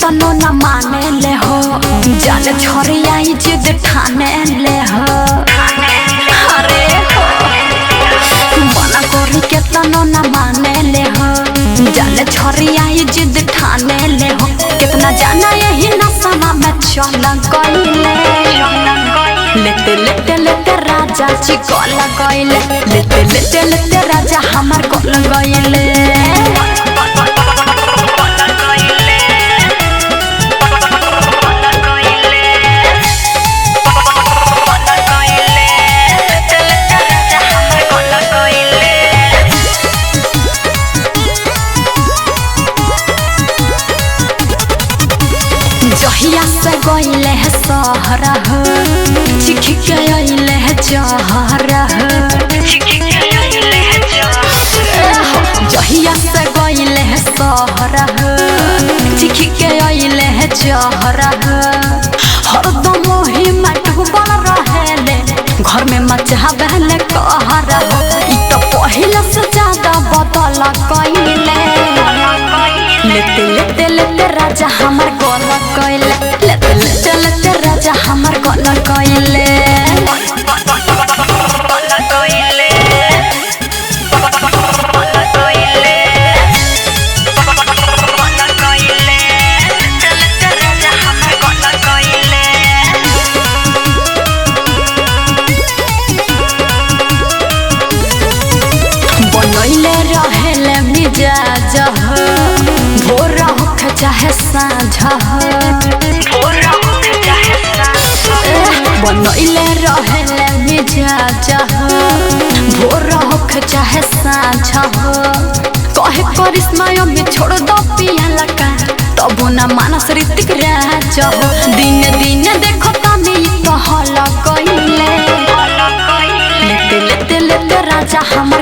तनो न माने ले हो जाने छोरिया ही जिद ठाने ले हो अरे हो मना करी के तनो न माने ले हो जाने छोरिया ही जिद ठाने ले हो कितना जाना यही नशा में चल गईले लेते लेते लेते राजा चिकल गईले लेते लेते लेते राजा हमार गल गईले जहिया से गईले है सहर हो चिख के अइले है जहर जहिया से गईले है सहर हो चिख के अइले है जहर हरदम ही डूबल रहेले घर में मचावेले कहर हो ई तो पहिले से ज्यादा बदल गईले लेते लेते लेते राजा हमार गल गईले लेते लेते लेते राजा हमार गल गईले बनैले रहेले मिजाज भोर होखे चाहे साँझ बनैले रहेले मिजाज भोर होखे चाहे साँझ कहे करिश्मा में छोड़ दो पियाला का तबो न मानस ऋतिक राज दिन दिन देखो तानी तो हल गईले लेते लेते लेते राजा हमार